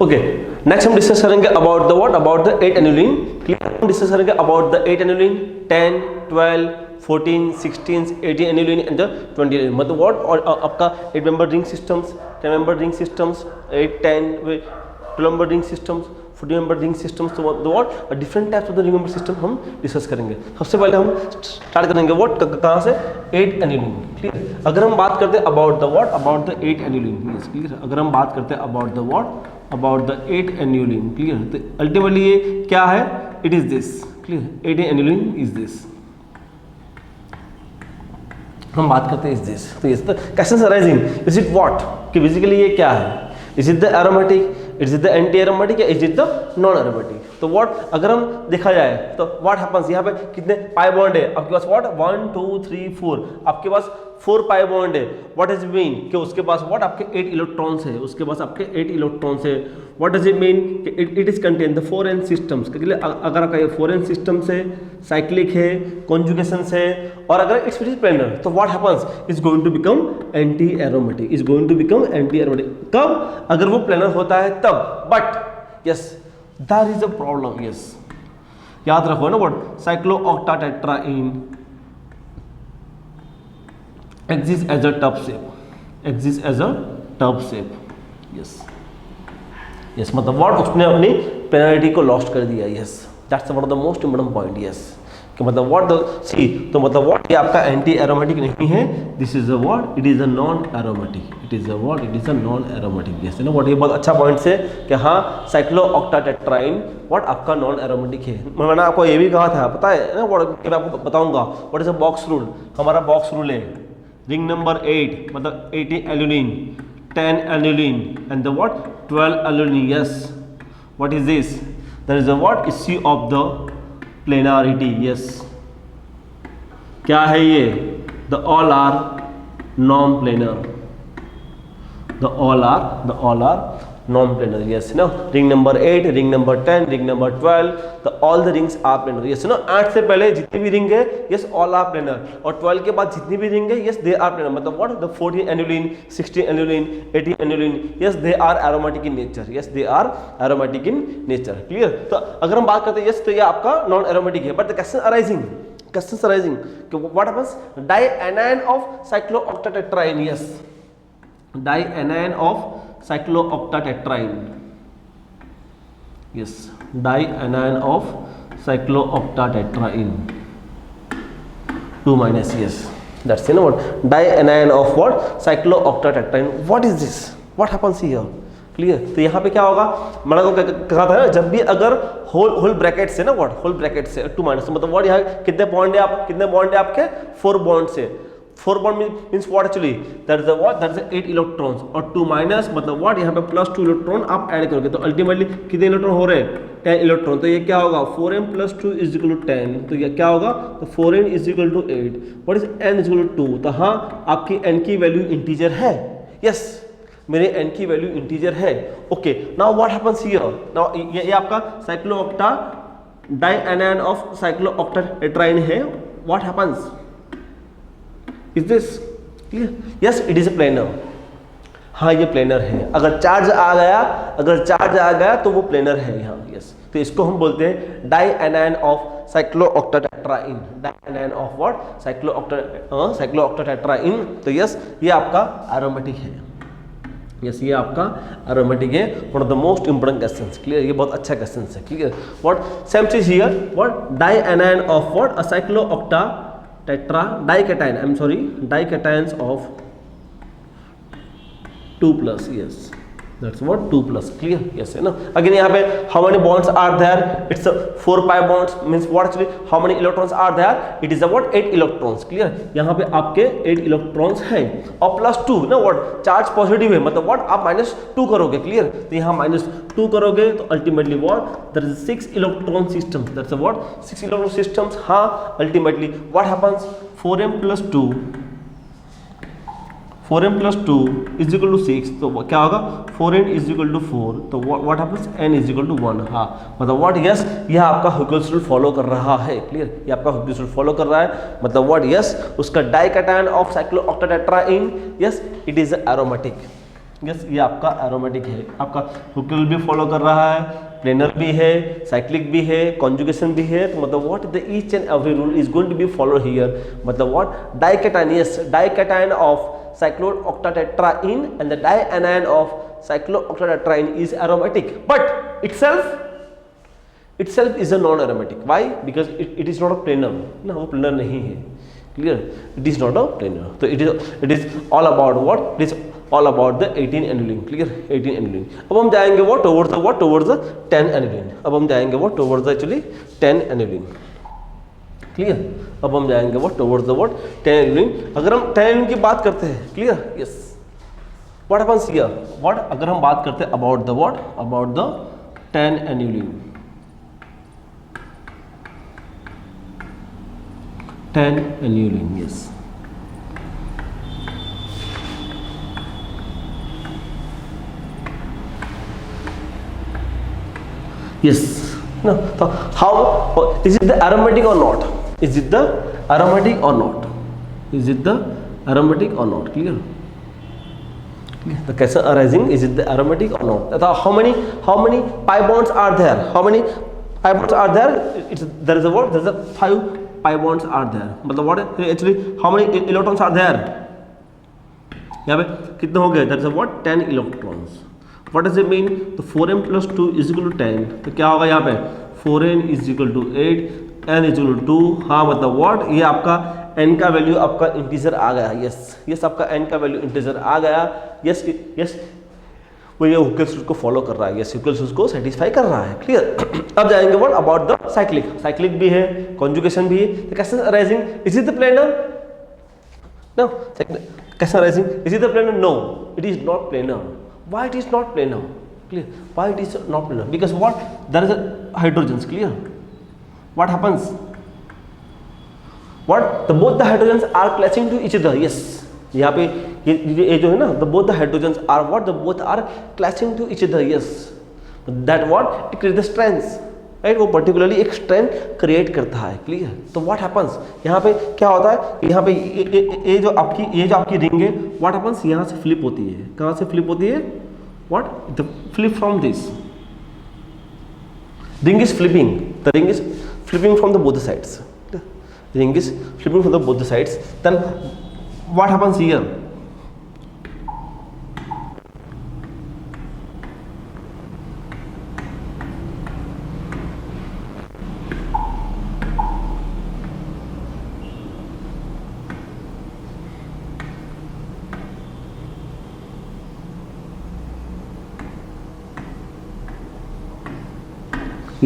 Okay, next हम discuss करेंगे about the what, about the 8 annulene. हम डिस्कस करेंगे about the 8 annulene, 10, 12, 14, 16, 18 annulene and the 20 annulene. मतलब what, और आपका 8 member ring systems, 10 member ring systems, 8, 10, 12 member ring systems, 40 member ring systems, तो what different types of the ring member system हम discuss करेंगे। सबसे पहले हम स्टार्ट करेंगे व्हाट, कहाँ से, 8 एनुलिन। क्लियर, अगर हम बात करते हैं about the what, about the 8 annulene, yes clear. अगर हम बात करते हैं about the what, about the 8 annulene, clear, तो अल्टीमेटली ये क्या है, it is this, clear, 8 annulene is this. हम बात करते हैं इज दिस, तो is the question arising, is it what, कि बेसिकली ये क्या है, is it the aromatic, is it the anti aromatic या is it the non aromatic. तो व्हाट अगर हम देखा जाए तो व्हाट हैपेंस, यहाँ पे कितने पाई बॉन्ड है आपके पास, व्हाट 1 2 3 4, आपके पास 4 पाई बॉन्ड है। व्हाट डज इट मीन कि उसके पास व्हाट आपके 8 इलेक्ट्रॉन्स है, उसके पास आपके 8 इलेक्ट्रॉन्स है। व्हाट डज इट मीन कि it is contain the 4 n systems, अगर आपका ये 4 एन सिस्टम्स है, साइक्लिक है, कॉन्जुगेशंस है, और अगर इट्स प्लेनर, तो what happens, is going to become anti aromatic, is going to become anti aromatic. कब, अगर वो प्लेनर होता है तब। But yes there is a problem, yes याद रखो ना, what cyclooctatetraene exists as a tub shape, exists as a tub shape, yes yes, मतलब what उसने अपनी पेनल्टी को लॉस्ट कर दिया, yes that's one of the most important point, yes कि मतलब what the सी, तो मतलब what ये आपका एंटी एरोमेटिक नहीं है, this is a what, it is a non aromatic, it is a what, it is a non aromatic, yes ना what, ये बहुत अच्छा पॉइंट है कि हाँ साइक्लोऑक्टाटेट्राइन what आपका नॉन एरोमेटिक है। मैंने आपको ये भी कहा था, पता है ना what, मैं आपको बताऊंगा what is a box rule. हमारा बॉक्स रूल है रिंग नंबर 8 मतलब 18 annulene, 10 annulene and the what 12 annulene, yes what is this, that is the what issue of the planarity, yes क्या है ये, the all are non planar, the all are non planar, yes no ring number 8, ring number 10, ring number 12, the all the rings are planar, yes no 8 से पहले जितनी भी ring है yes all are planar, और 12 के बाद जितनी भी रिंग है यस दे आर प्लेनर। मतलब what the 14 annulene, 16 annulene, 18 annulene, yes they are aromatic in nature, yes they are aromatic in nature, clear. तो अगर हम बात करते हैं यस तो ये आपका नॉन एरोमेटिक है, but the question arising what happens, dianion of cyclooctatetraene, yes dianion of cyclooctatetraene, yes dianion of cyclooctatetraene 2 minus, yes that's you know what dianion of what cyclooctatetraene। what is this, what happens here, clear. तो यहाँ पे क्या होगा, मैंने को कहा था ना, जब भी अगर होल ब्रैकेट से ना व्हाट, होल ब्रैकेट से 2 माइनस, मतलब व्हाट यहाँ कितने बॉन्ड है आप, कितने बॉन्ड है आपके 4 बॉन्ड से, 4 bond means what actually, that is the what, that is 8 electrons, और 2 माइनस मतलब व्हाट यहाँ पे +2 इलेक्ट्रॉन आप ऐड करोगे, तो अल्टीमेटली कितने इलेक्ट्रॉन हो रहे हैं, 10 इलेक्ट्रॉन। तो ये क्या होगा 4m + 2 = 10, तो ये क्या होगा, तो 4n = 8, व्हाट इज n = 2। तो हाँ आपकी n की वैल्यू इंटीजर है, यस मेरे n की वैल्यू इंटीजर है, okay. Now what happens here, now ये आपका साइक्लोऑक्टा डाइएनाइन ऑफ साइक्लोऑक्टाटेट्राइन है, what happens, is this clear, yes it is a planar, हाँ ये प्लेनर है। अगर चार्ज आ गया तो वो प्लेनर है यहाँ, यस तो इसको हम बोलते हैं डाइएनाइन ऑफ साइक्लोऑक्टाटेट्राइन, डाइएनाइन ऑफ व्हाट साइक्लोऑक्टाटेट्राइन। तो यस ये आपका एरोमेटिक है, यस ये आपका एरोमेटिक है, one of the most important questions, clear ये बहुत अच्छा क्वेश्चन है, क्लियर। व्हाट सेम चीज here, what dianion of what a cyclooctatetra dication, I am sorry dications of 2+, yes that's what 2+, clear, yes है ना। अगेन यहाँ पे how many bonds are there, it's a 4 pi bonds, means what actually how many electrons are there, it is about 8 electrons, clear। यहाँ पे आपके 8 electrons हैं और +2 ना what चार्ज पॉजिटिव है, मतलब what आप -2 करोगे, क्लियर। तो यहाँ -2 करोगे तो ultimately what there is 6 electron systems, that's a what 6 electron systems। हाँ ultimately what happens 4m + 2 is equal to 6, तो क्या होगा 4n is equal to 4, तो what happens n is equal to 1। हाँ मतलब what yes यह आपका Hughes रूल फॉलो कर रहा है, क्लियर ये आपका Hughes रूल फॉलो कर रहा है, मतलब what yes उसका dication of cyclooctatetraene, yes it is aromatic, yes, ये आपका एरोमेटिक है, आपका हुकेल भी फॉलो कर रहा है, प्लेनर भी है, साइक्लिक भी है, कॉन्जुगेशन भी है, तो मतलब what the each and every rule is going to be follow here, मतलब what dication, yes dication of cyclooctatetraene and the dianion of cyclooctatetraene is aromatic, but itself is a non aromatic. Why? Because it is not a planar ना, वो planar नहीं है, clear, it is not a planar, तो it is all about what, it is all about the 18 aniline, clear, 18 aniline. अब हम जाएंगे what towards the 10 aniline, अब हम जाएंगे what towards the actually 10 aniline, clear, अब हम जाएंगे वो टुवर्ड्स द व्हाट 10 aniline. अगर हम 10 aniline की बात करते हैं, clear, yes, what happens here, what अगर हम बात करते हैं about the what, about the 10 aniline, 10 aniline, yes, yes, no, so how is it the aromatic or not, is it the aromatic or not, is it the aromatic or not, clear, the question arising, is it the aromatic or not, how many pi bonds are there, how many pi bonds are there, there is a what, there is a 5 pi bonds are there, मतलब what actually how many electrons are there, यहाँ पे कितने हो गए, there is a what 10 electrons. What does it mean? तो 4m plus 2 is equal to 10, तो क्या होगा यहाँ पे 4n is equal to 8, n is equal to 2, हाँ मतलब what, ये आपका n का वैल्यू आपका इंटीजर आ गया, यस आपका n का वैल्यू इंटीजर आ गया, यस वो ये हुकेल्स रूल को फॉलो कर रहा है, यस हुकेल्स रूल को सेटिस्फाई कर रहा है, क्लियर. अब जाएंगे व्हाट अबाउट द साइक्लिक भी है, कॉन्जुगेशन भी है, the question arising, is it the planar, no, question arising, is it the planar, no, it is not planar. Why it is not planar, clear, why it is not planar, because what, there is a hydrogens, clear, what happens, what the both the hydrogens are clutching to each other, yes, यहाँ पे ये जो है ना, the both the hydrogens are what, the both are clutching to each other, yes, that what, it creates the strength, right, वो particularly एक strength create करता है, क्लियर. तो व्हाट हैपेंस, यहाँ पे क्या होता है, यहाँ पे ये जो आपकी रिंग है, व्हाट हैपेंस, यहाँ से फ्लिप होती है, कहाँ से फ्लिप होती है, what, the flip from this, ring is flipping, the ring is flipping from the both sides, ring is flipping from the both sides, then what happens here,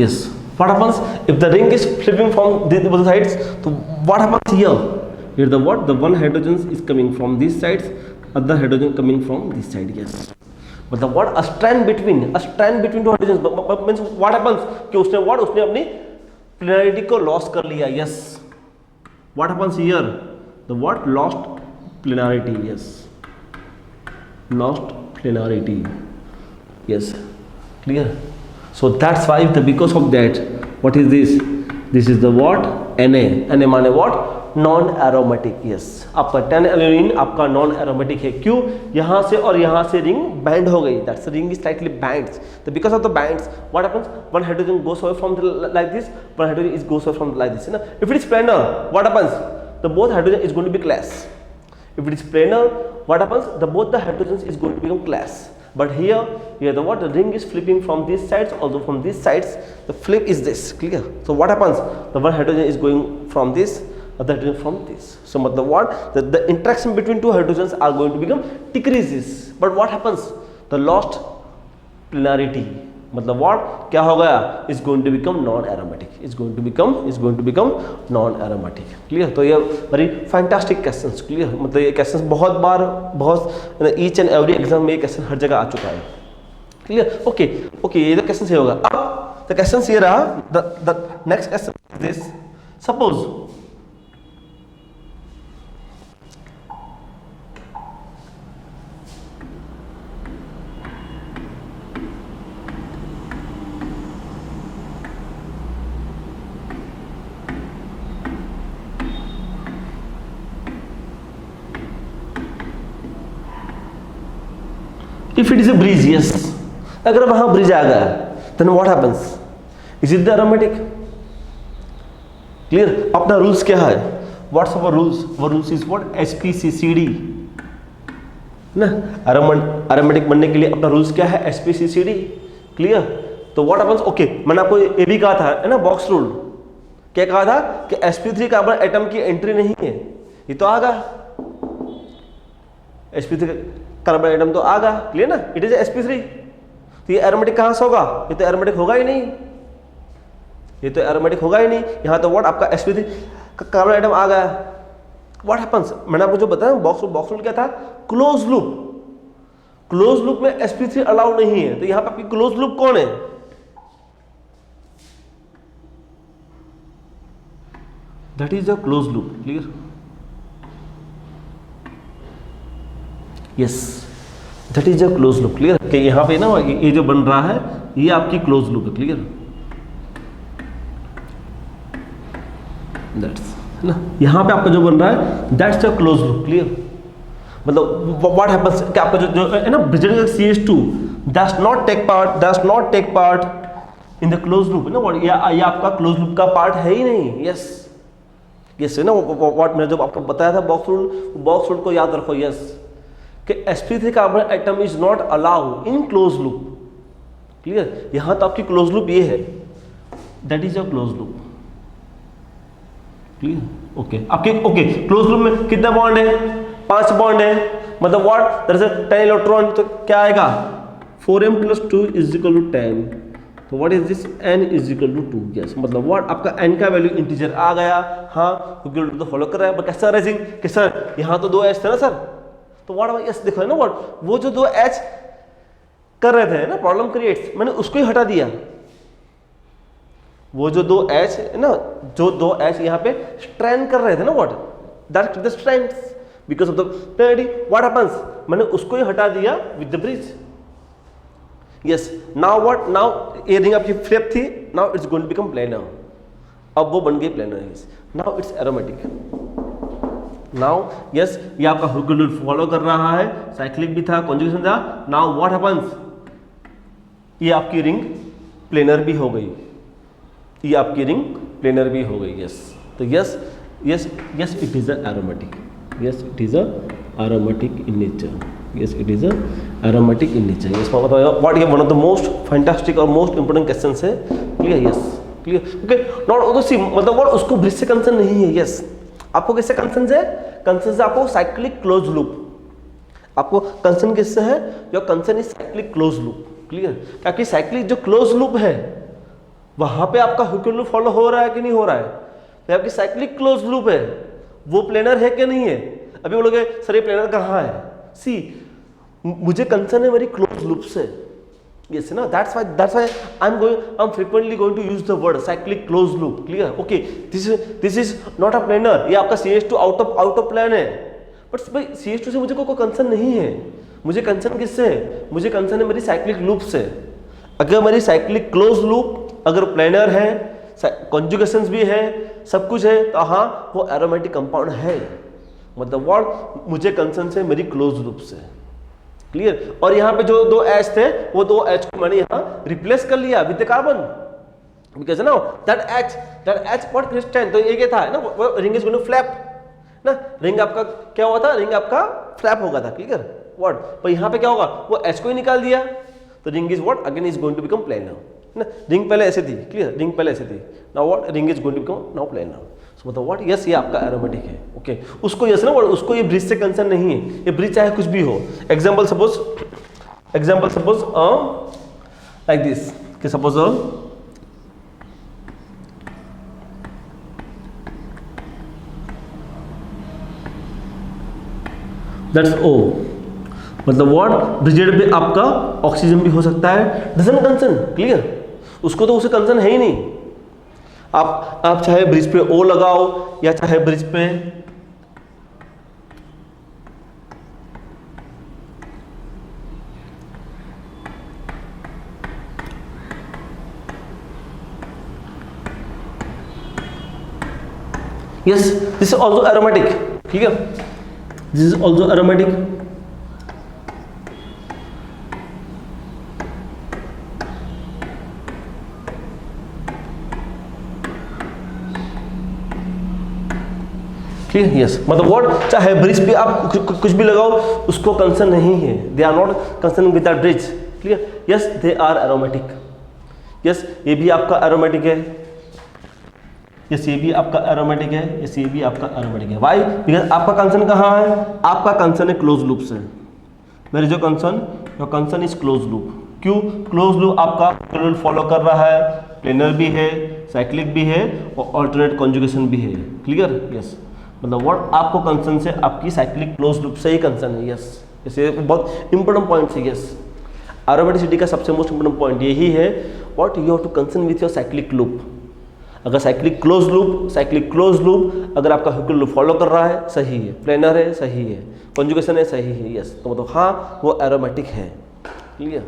yes, what happens if the ring is flipping from both sides, so what happens here, the what, the one hydrogen is coming from these sides, other hydrogen coming from this side, yes, but the what, a strand between two hydrogens means what happens कि उसने अपनी polarity को lost कर लिया, yes, what happens here, the what, lost polarity, yes, lost polarity, yes, clear. So that's why because of that, what is this, this is the what, Na माने what, non aromatic, yes, आपका 10 aniline आपका non aromatic है, क्यों, यहाँ से और यहाँ से रिंग बैंड हो गई, that's ring is slightly bends, तो because of the bends what happens, one hydrogen goes away from like this, one hydrogen is goes away from like this, ना. If it is planar what happens, the both hydrogen is going to be clash, if it is planar what happens, the both the hydrogens is going to become clash, but here the what, the ring is flipping from these sides, also from these sides the flip is this, clear. So what happens, the one hydrogen is going from this, other hydrogen from this, so matlab what, the interaction between two hydrogens are going to become decreases, but what happens, the lost polarity मतलब what, क्या हो गया, is going to become non aromatic, is going to become non aromatic, clear. तो ये very fantastic questions, clear, मतलब ये questions बहुत बार, बहुत ईच एंड एवरी एग्जाम में ये क्वेश्चन हर जगह आ चुका है, क्लियर. ओके ये तो क्वेश्चन से होगा. अब द क्वेश्चन ये रहा, the next question this, suppose if it is a bridge, yes, अगर वहां ब्रिज आ गया then what happens, is it the aromatic? Clear? अपना रूल्स क्या है? What's our rules? Our rules is what? SPCCD ना। एरोमेटिक बनने के लिए अपना रूल्स क्या है? SPCCD। क्लियर? तो व्हाट हैपेंस, ओके, मैंने आपको ये भी कहा था है ना, बॉक्स रूल। क्या कहा था कि sp3 कार्बन एटम की एंट्री नहीं है, ये तो आ गया, sp3 कार्बन एटम तो आ गया। क्लियर ना? It is sp3। तो ये एरोमेटिक कहां से होगा? ये तो एरोमेटिक होगा ही नहीं, ये तो एरोमेटिक होगा ही नहीं। यहां तो व्हाट आपका sp3 कार्बन एटम आ गया। व्हाट हैपेंस, मैंने आपको जो बताया बॉक्स रूल क्या था? Close loop. क्लोज लूप में sp3 अलाउ नहीं है, तो यहां पर आपकी क्लोज लूप कौन है? That is a close loop. Clear? Yes, that is a close loop. Clear? कि यहां पे ना ये जो बन रहा है ये आपकी क्लोज लूप है। क्लियर? दैट्स ना, यहां पे आपका जो बन रहा है that's a close loop. Clear? मतलब व्हाट हैपेंस कि आपका जो है ना bridged CH2 does not take part in the close loop, है ना, ये आपका क्लोज लूप का पार्ट है ही नहीं। यस, यस है ना, व्हाट मैंने जो आपको बताया था बॉक्स रूल को याद रखो। यस, कि sp3 carbon atom is not allowed in close loop. Clear? यहां तो आपकी क्लोज लूप ये है, that is a close loop. Clear? Okay, आपके ओके क्लोज लूप में कितने बॉन्ड है? 5 बॉन्ड है। मतलब व्हाट, दरअसल 10 इलेक्ट्रॉन, तो क्या आएगा? 4m + 2 = 10। तो what is this? n = 2। Yes, मतलब व्हाट आपका n का वैल्यू इंटीजर आ गया। हाँ, क्योंकि तो फॉलो कर रहा है, बट कैसा रेजिंग कि सर यहाँ तो 2 h थे ना सर, तो व्हाट यस देखो है ना व्हाट, वो जो 2 h कर रहे थे ना प्रॉब्लम क्रिएट्स, मैंने उसको ही हटा दिया। वो जो 2 h है ना, जो 2 h यहाँ पे स्ट्रेन कर रहे थे ना, what that the strength because of the parity, what happens, मैंने उसको ही हटा दिया with the bridge. Yes, now what, now ये रिंग आपकी फ्लिप थी, now it's going to become planar. अब वो बन गई planar. Now it's aromatic. Now yes, ये आपका हुक रूल फॉलो कर रहा है, साइक्लिक भी था, कॉन्जुगेशन था। नाउ व्हाट हैपेंस, ये आपकी रिंग प्लेनर भी हो गई, ये आपकी रिंग प्लेनर भी हो गई। यस, तो yes yes yes it is a aromatic. Yes, it is a aromatic in nature. Yes, it is a aromatic in nature. Yes, what is one of the most fantastic और most important questions है। Clear? Yes, clear. Okay. Not also see, मतलब what उसको bridge से concern नहीं है। Yes, आपको किससे concern है? कंसर्न से आपको साइक्लिक क्लोज लूप। आपको कंसर्न किससे है? Your concern is cyclic close loop. Clear? ताकि साइक्लिक जो क्लोज लूप है वहां पे आपका हुक रूल फॉलो हो रहा है कि नहीं हो रहा है। तो आपकी साइक्लिक क्लोज लूप है, वो प्लेनर है कि नहीं है? अभी बोलोगे सर ये प्लेनर कहाँ है? सी, मुझे कंसर्न है मेरी क्लोज लूप से। यस ना, that's why I am frequently going to use the word cyclic close loop. Clear? Okay, this is not a planar, ये आपका CH2 आउट ऑफ प्लेन है, बट भाई CH2 से मुझे कोई कंसर्न नहीं है। मुझे कंसर्न किससे है? मुझे कंसर्न है मेरी साइक्लिक लूप से। अगर मेरी साइक्लिक क्लोज लूप अगर प्लेनर है, कॉन्जुगेशंस भी है, सब कुछ है, तो हाँ वो एरोमेटिक कंपाउंड है। मतलब व्हाट, मुझे कंसर्न से मेरी क्लोज लूप से। क्लियर? और यहाँ पे जो 2 H थे, वो 2 H को मैंने यहाँ रिप्लेस कर लिया विद कार्बन, बिकॉज ना दैट H व्हाट क्रिस्टल, तो ये क्या था ना, वो ring is going to flap ना, रिंग आपका क्या हुआ था? रिंग आपका फ्लैप होगा था। क्लियर? व्हाट, पर यहाँ पे क्या होगा? वो H को ही निकाल दिया, तो ring is what again is going to become planar ना। रिंग पहले ऐसे थी। क्लियर? रिंग पहले ऐसे थी, now what ring is going to become now planar. So मतलब व्हाट, यस ये आपका एरोमेटिक है। ओके, उसको यस ना, उसको ये ब्रिज से कंसर्न नहीं है। ये ब्रिज चाहे कुछ भी हो, एग्जांपल सपोज लाइक दिस, कि सपोज दैट्स O, मतलब व्हाट ब्रिजेड पे आपका ऑक्सीजन भी हो सकता है, डजंट कंसर्न। क्लियर? उसको तो उसे कंसर्न है ही नहीं। आप चाहे ब्रिज पे O लगाओ या चाहे ब्रिज पे yes, this is also aromatic. ठीक है, this is also aromatic. Clear, yes, मतलब वर्ड चाहे ब्रिज पे आप कुछ भी लगाओ उसको कंसर्न नहीं है, they are not concern with that bridge, clear, yes, they are aromatic, yes, ये भी आपका एरोमेटिक है, यस, ये भी आपका एरोमेटिक है, यस, ये भी आपका एरोमेटिक है। वाई? बिकॉज आपका कंसर्न कहाँ है? आपका कंसर्न है क्लोज लूप से। मेरे जो concern, your concern is close loop. क्यों? क्लोज लूप आपका रूल फॉलो कर रहा है, प्लेनर भी है, साइक्लिक भी है और अल्टरनेट कॉन्जुगेशन भी है, क्लियर, यस, मतलब वर्ड आपको कंसर्न से आपकी साइक्लिक क्लोज लूप से ही कंसर्न है, यस, इसे बहुत इंपॉर्टेंट पॉइंट है, यस। एरोमेटिसिटी का सबसे मोस्ट इंपॉर्टेंट पॉइंट यही है, what you have to concern with your cyclic loop. अगर साइक्लिक क्लोज लूप अगर आपका ह्यूकल लूप फॉलो कर रहा है, सही है, प्लेनर है, सही है, कॉन्जुगेशन है, सही है, यस, तो मतलब हाँ वो एरोमेटिक है, क्लियर।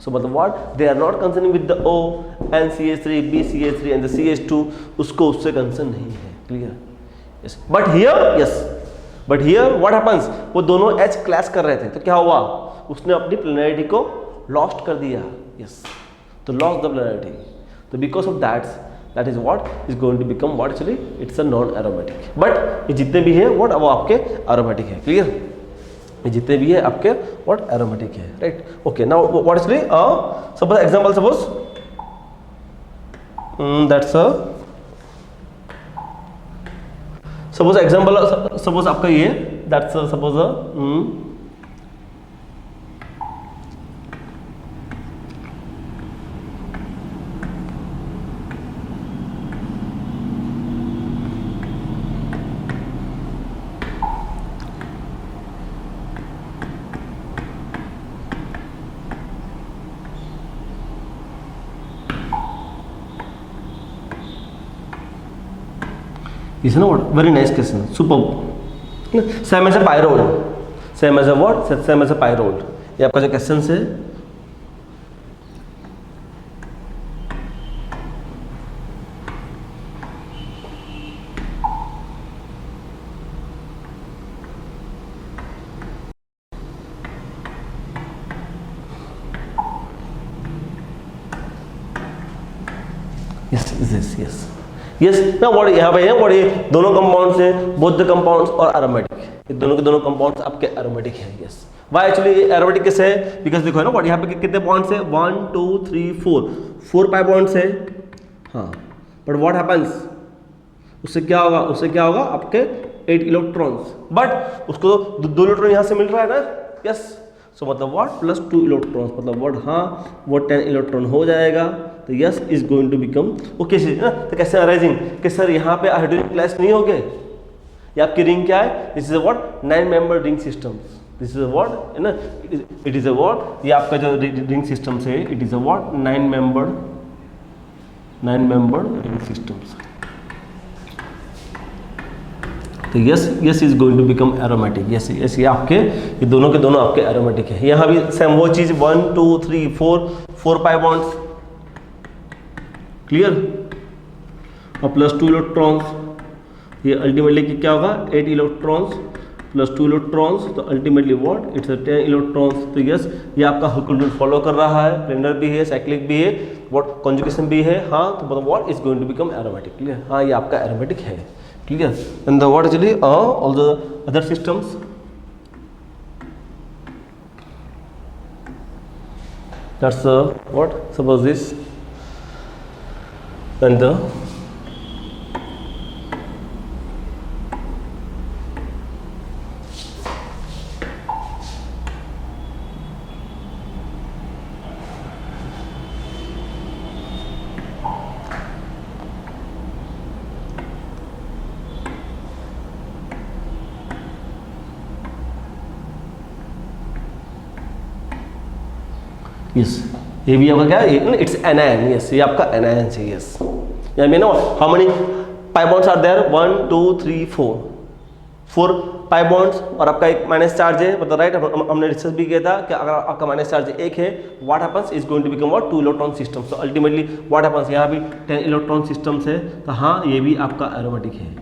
सो मतलब what they are not concerning with the O and CH3 BCH3 and the CH2, उसको उससे कंसर्न नहीं है, clear, yes. But here what happens, वो दोनों H क्लैश कर रहे थे तो क्या हुआ, उसने अपनी प्लेनरिटी को लॉस्ट कर दिया, यस, तो लॉस द प्लेनरिटी, तो because of that is what is going to become what actually it's a non aromatic. But ये जितने भी है व्हाट वो आपके एरोमेटिक है, क्लियर, ये जितने भी है आपके व्हाट एरोमेटिक है, right, okay. Now what actually suppose example, suppose आपका ये that's suppose is not very nice question, superb, same as a pyrrole, same as a what, same as a pyrrole, ये आपका जो क्वेश्चन है, yes ना what यहाँ पे है, व्हाट ये दोनों कंपाउंड्स हैं, बोथ द कंपाउंड्स और एरोमेटिक, ये दोनों के दोनों कंपाउंड्स आपके एरोमेटिक हैं, यस। वाई एक्चुअली एरोमेटिक कैसे है? बिकॉज देखो है ना व्हाट यहाँ पे कितने बॉन्ड्स है, 1 2 3 4 पाई बॉन्ड्स है, हाँ, बट व्हाट हैपेंस, उससे क्या होगा आपके 8 इलेक्ट्रॉन्स, बट उसको 2 इलेक्ट्रॉन यहाँ से मिल रहा है ना, यस, सो मतलब व्हाट प्लस 2 इलेक्ट्रॉन्स, मतलब व्हाट हाँ वो 10 इलेक्ट्रॉन हो जाएगा, तो yes is going to become okay ना। तो कैसे अराइजिंग कि सर यहाँ पे हाइड्रोजन क्लैश नहीं हो गए, ये आपकी रिंग क्या है, this is a what 9 member ring system, this is a what है ना, इट इज अ व्हाट, ये आपका जो रिंग सिस्टम है it is a what 9 member ring systems, तो yes is going to become aromatic, yes ये आपके ये दोनों के दोनों आपके एरोमेटिक है। यहाँ भी सेम वो चीज 1 2 3 4 पाई बॉन्ड्स, क्लियर, और प्लस 2 इलेक्ट्रॉन्स, ये अल्टीमेटली क्या होगा 8 इलेक्ट्रॉन्स प्लस 2 इलेक्ट्रॉन्स, तो अल्टीमेटली व्हाट इट्स 10 इलेक्ट्रॉन्स, तो यस ये आपका ह्यूकल रूल फॉलो कर रहा है, प्लेनर भी है, साइक्लिक भी है, व्हाट कॉन्जुगेशन भी है, हाँ, तो मतलब what is going to become aromatic, clear, हाँ ये आपका एरोमेटिक है, clear. And the what actually all the other systems, that's what suppose this and the yes ये भी आपका क्या है, इट्स एनायन, यस ये आपका एनायन है, यस। या mean how many pi bonds are there, 1 2 3 4 pi bonds, और आपका एक माइनस चार्ज है, मतलब राइट, हमने डिस्कस भी किया था कि अगर आपका माइनस चार्ज एक है, what happens is going to become what 2 electron system, so ultimately what happens, यहाँ भी 10 इलेक्ट्रॉन सिस्टम्स है, तो हाँ ये भी आपका एरोमेटिक है,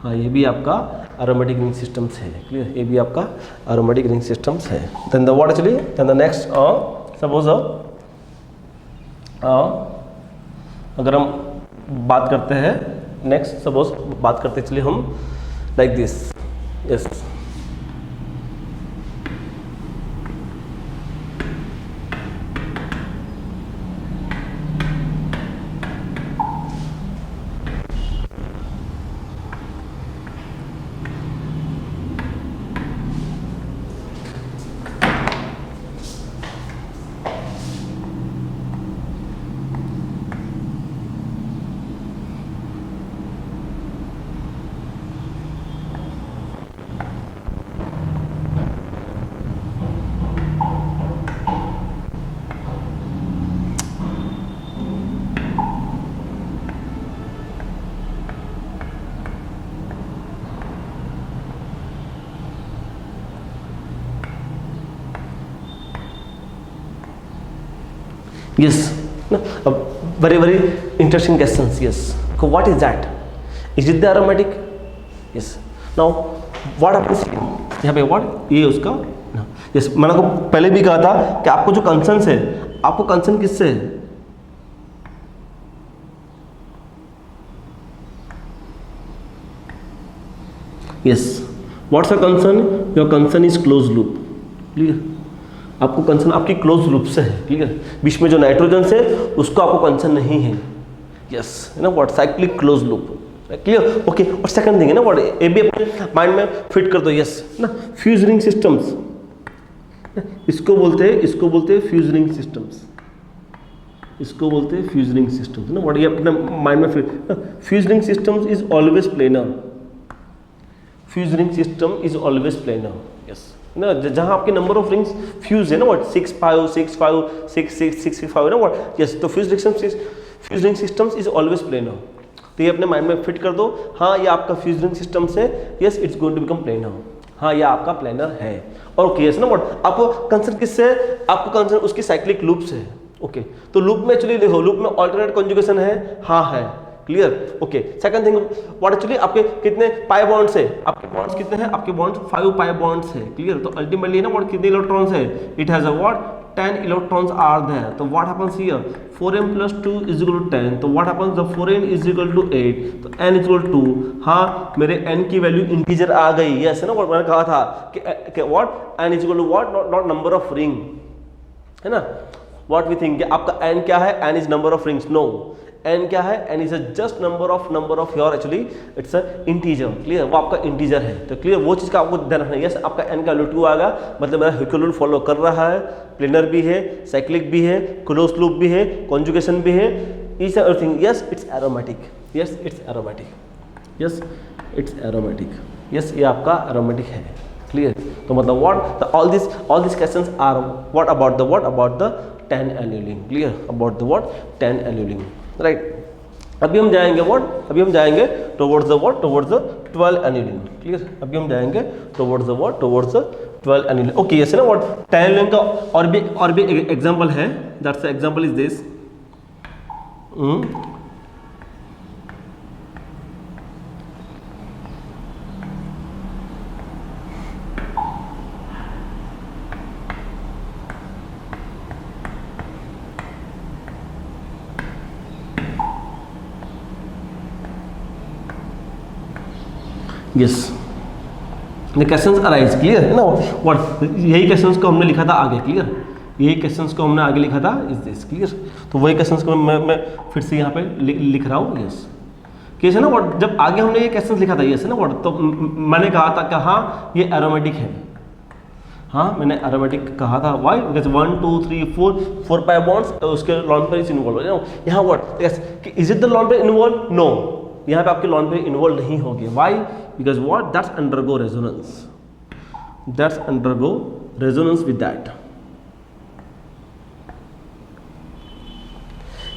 हाँ ये भी आपका एरोमेटिक रिंग सिस्टम्स है, क्लियर, ये भी आपका एरोमेटिक रिंग सिस्टम्स है। Then the what actually, then the next suppose अगर हम बात करते हैं नेक्स्ट, सपोज बात करते चलिए हम like this. Yes. Yes, no, very very interesting questions. Yes, so what is that? Is it the aromatic? Yes. Now what happens यहाँ पे what ये उसका yes, मैंने आपको पहले भी कहा था कि आपको जो कंसर्न है, आपको कंसर्न किससे है? Yes, what's your concern? Your concern is closed loop. Clear? आपको कंसर्न आपकी क्लोज लूप से है. क्लियर? बीच में जो नाइट्रोजन है उसको आपको कंसर्न नहीं है. यस, है ना, what cyclic close loop. Clear? Okay. और सेकंड थिंग है ना व्हाट, ये भी अपने माइंड में फिट कर दो. यस ना, फ्यूज रिंग सिस्टम्स, इसको बोलते हैं फ्यूज रिंग सिस्टम्स. इसको बोलते हैं फ्यूज रिंग सिस्टम्स ना व्हाट, ये अपने माइंड में fit. Fuse ring systems is always planar. Fuse ring system is always planar. Yes ना, जहां आपके नंबर ऑफ रिंग्स फ्यूज है ना व्हाट 6 5 6 5 6 6 6 5 है ना व्हाट. यस, तो fuse ring systems is always planar. तो ये अपने माइंड में फिट कर दो. हाँ, ये आपका फ्यूज रिंग सिस्टम से, yes it's going to become planar. हाँ, ये आपका प्लेनर है. और ओके यस ना व्हाट, आपको कंसर्न किससे है? आपको कंसर्न उसकी साइक्लिक लूप से है. ओके, तो लूप में एक्चुअली देखो, लूप में ऑल्टरनेट कॉन्जुगेशन है. हाँ है. Clear? Okay. Second thing what, actually आपके कितने पाई बॉन्ड्स है? आपके बॉन्ड्स कितने हैं? आपके बॉन्ड्स 5 पाई बॉन्ड्स है. क्लियर? तो अल्टीमेटली ना व्हाट, कितने इलेक्ट्रॉन्स है? It has a what 10 electrons are there. तो व्हाट हैपेंस हियर, 4m + 2 = 10. तो व्हाट हैपेंस, द 4n = 8. तो n = 2. हाँ, मेरे n की वैल्यू इंटीजर आ गई. यस है ना व्हाट, मैंने कहा था कि what n = what, not number of ring, है ना. व्हाट वी थिंक, आपका n क्या है? n is number of rings. No, n क्या है? n is just number of your, actually it's a integer. Clear? वो आपका इंटीजर है. तो क्लियर, वो चीज़ का आपको ध्यान रखना है. यस, आपका n का वैल्यू 2 आएगा, मतलब मेरा हिकल रूल फॉलो कर रहा है. प्लेनर भी है, साइक्लिक भी है, क्लोज लूप भी है, कॉन्जुगेशन भी है. Each everything. Yes, it's aromatic. Yes, it's aromatic. Yes, it's aromatic. Yes, ये आपका एरोमेटिक है. क्लियर? तो मतलब what, all this questions are what about the 10 annulene. Clear? About the what 10 annulene. Right. अभी हम जाएंगे व्हाट, अभी हम जाएंगे towards the what, towards the 12 annulene. Clear? अभी हम जाएंगे towards the what, towards the 12 annulene. Okay, yes ना व्हाट, 10 एन्युलिन का और भी एग्जांपल है. That's example is this. Yes, the questions arise. Clear है ना व्हाट, यही क्वेश्चंस को हमने लिखा था आगे. क्लियर? यही क्वेश्चंस को हमने आगे लिखा था इज दिस. क्लियर? तो वही क्वेश्चंस को मैं फिर से यहाँ पे लिख रहा हूँ. यस, कैसे ना व्हाट, जब आगे हमने ये क्वेश्चंस लिखा था, यस ना व्हाट, तो मैंने कहा था कि हाँ ये एरोमेटिक है. हाँ, मैंने एरोमेटिक कहा था. वाई? बिकॉज 1 2 3 4 पाई बॉन्ड्स, उसके लॉन पेयर इन्वॉल्व है. यहाँ what, yes, is it the lone pair involve? No, यहाँ पे आपके लॉन पेयर इन्वॉल्व नहीं होगी. Why? Because what, that's undergo resonance. That's undergo resonance with that.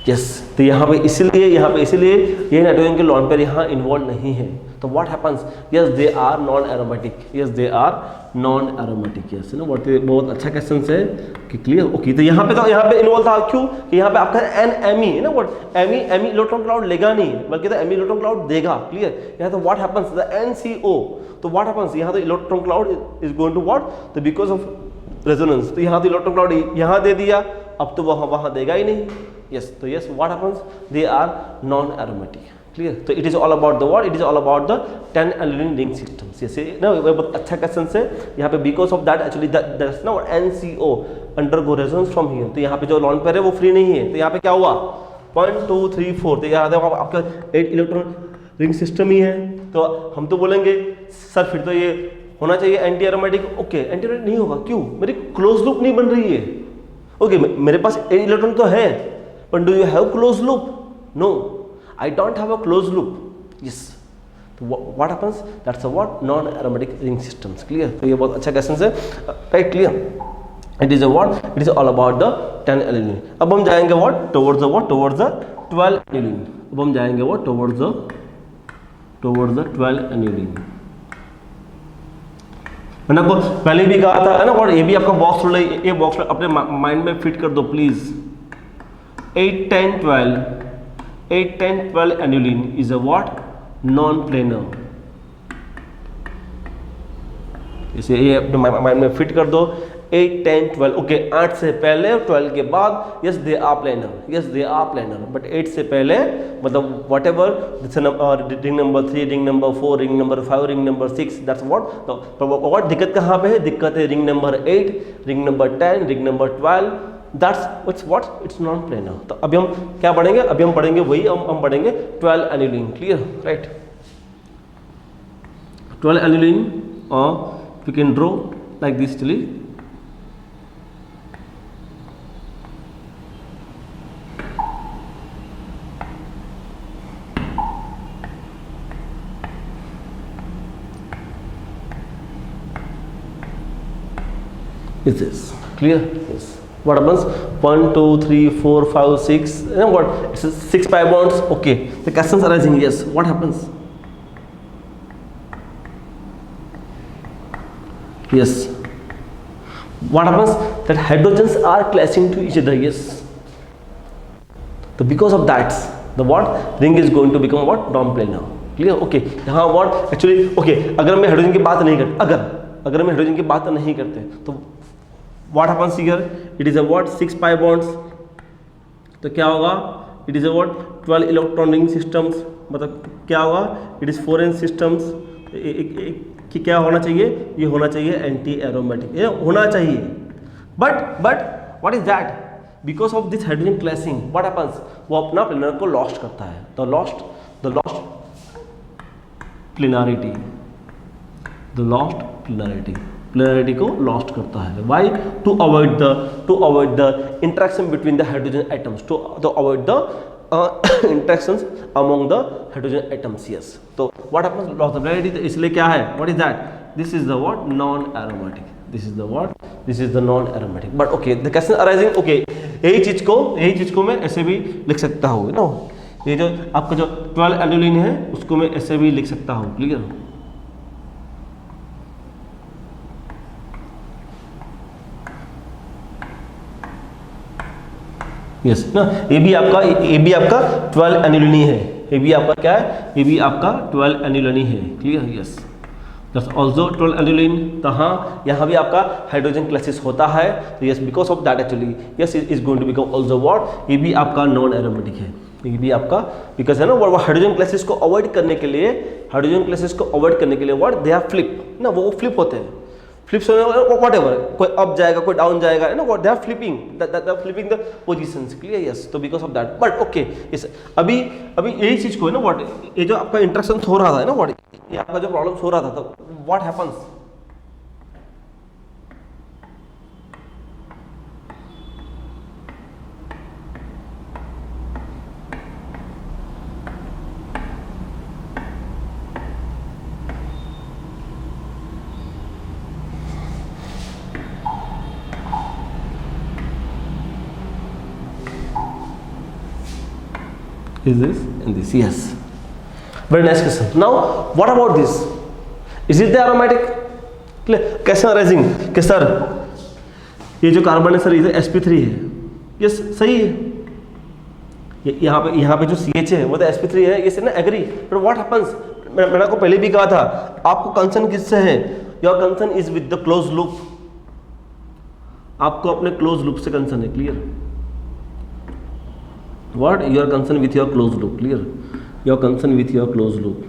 Yes, तो यहाँ पे इसीलिए ये नाइट्रोजन के लॉन पेयर यहाँ इन्वॉल्व नहीं है. तो what happens, yes they are non aromatic. Yes, they are non aromatic. Yes ना व्हाट, बहुत अच्छा क्वेश्चन है कि क्लियर. ओके, तो यहाँ पे इन्वॉल्व था. क्यों? कि यहाँ पे आपका NMe है ना व्हाट, एमी इलेक्ट्रॉन क्लाउड लेगा नहीं, बल्कि तो एमी इलेक्ट्रॉन क्लाउड देगा. क्लियर? यहाँ तो व्हाट हैपेंस, द NCO. तो व्हाट हैपेंस, यहाँ तो electron cloud is going to what, तो बिकॉज ऑफ रेजोनेंस, तो यहाँ तो इलेक्ट्रॉन क्लाउड यहाँ दे दिया, अब तो वहाँ देगा ही नहीं. यस, तो yes what happens, they are non aromatic. Clear. तो it is all about the what, it is all about the 10 annulene ring systems. जैसे ना बहुत अच्छा क्वेश्चन है यहाँ पे, because of that actually that's ना NCO undergo resonance from here. तो यहाँ पे जो लॉन पेयर है वो फ्री नहीं है, तो यहाँ पे क्या हुआ 1 2 3 4, तो यहाँ आपका 8 इलेक्ट्रॉन रिंग सिस्टम ही है। तो हम तो बोलेंगे सर फिर तो ये होना चाहिए anti aromatic. Okay, anti aromatic नहीं होगा, क्यों? मेरी क्लोज लूप नहीं बन रही है। ओके, मेरे पास 8 इलेक्ट्रॉन तो है, but do you have close loop? No, I don't have a closed loop. Yes. So what happens? That's a what? Non-aromatic ring systems. Clear? तो ये बहुत अच्छा क्वेश्चन है, right? Clear? It is a what? It is all about the 10 aniline. अब हम जाएंगे what? Towards the what? Towards the 12 aniline. अब हम जाएंगे what? Towards the 12 aniline. मैंने आपको पहले भी कहा था है ना, what? ये भी आपका बॉक्स रूल है, ये बॉक्स अपने माइंड में फिट कर दो please. 8 10 12 8 10 12 aniline is a what? Non-planar. इसे ये अपने माइंड में फिट कर दो। 8 10 12, ओके 8 से पहले और 12 के बाद yes they are planar, yes they are planar, but 8 से पहले मतलब whatever ring number 3, ring number 4, ring number 5, ring number 6, that's what. तो व्हाट दिक्कत कहाँ पे है? दिक्कत है ring number 8, ring number 10, ring number 12, that's it's what, it's non planar. तो अभी हम क्या पढ़ेंगे? अभी हम पढ़ेंगे वही, हम पढ़ेंगे 12 aniline. Clear, right? 12 aniline we can draw like this चली। Is this clear? Yes. What happens? 1 2 3 4 5 6, you know what? It's 6 pi bonds. Okay, the questions arising. Yes, what happens? Yes, what happens? That hydrogens are clashing to each other. Yes, so because of that the what ring is going to become what? Non-planar. Clear? Okay, यहाँ what actually okay, अगर मैं hydrogen की बात नहीं करते, अगर मैं hydrogen की बात नहीं करते तो what happens here? It is a what? 6 pi bonds. तो क्या होगा? It is a what? 12 electron ring systems. मतलब क्या होगा? It is 4n systems. कि क्या होना चाहिए? ये होना चाहिए एंटी एरोमेटिक, ये होना चाहिए। But what is that? Because of this hydrogen clashing, what happens? वो अपना प्लेनर को लॉस्ट करता है। The lost plenarity, प्लेनरिटी को लॉस्ट करता है। Why? To avoid the interaction between the hydrogen atoms, to avoid the interactions among the hydrogen atoms. Yes, तो what happens? Loss of planarity. तो इसलिए क्या है? What is that? This is the what? Non aromatic. This is the what? This is the non aromatic. But okay, the question arising, okay यही चीज को मैं ऐसे भी लिख सकता हूँ ना, ये जो आपका जो 12 एल्यूलिन है उसको मैं ऐसे भी लिख सकता हूँ। क्लियर? यस ना, ये भी आपका 12 एनिलिनी है। ये भी आपका क्या है? ये भी आपका 12 एनिलिनी है। Clear? Yes, that's also 12 aniline. तो हाँ, यहाँ भी आपका हाइड्रोजन क्लासेस होता है। तो yes, because of that actually yes is going to become also what? ये भी आपका नॉन एरोमेटिक है। ये भी आपका बिकॉज है ना वो हाइड्रोजन क्लासेस को अवॉइड करने के लिए व्हाट दे आर फ्लिप ना, वो फ्लिप होते हैं। फ्लिप्स वॉट एवर, कोई अप जाएगा कोई डाउन जाएगा, है ना, what they are flipping the positions. Clear? Yes, तो because of that. But okay, yes, अभी यही चीज को है ना व्हाट, ये जो आपका इंट्रैक्शन हो रहा था ना व्हाट, ये आपका जो प्रॉब्लम हो रहा था, तो what happens? Is this and this? Yes. Very nice question. Now, what about this? Is it the aromatic? Question arising कि सर ये जो कार्बन है सर ये sp3 है। यस, सही है। यहाँ पे जो CH है वो तो sp3 है। ये ना एग्री। But what happens? मैंने आपको पहले भी कहा था, आपको कंसर्न किससे है? Your concern is with the close loop. आपको अपने क्लोज लूप से कंसर्न है। Clear? What? You are concerned with your closed loop. Clear? Your concern with your close loop,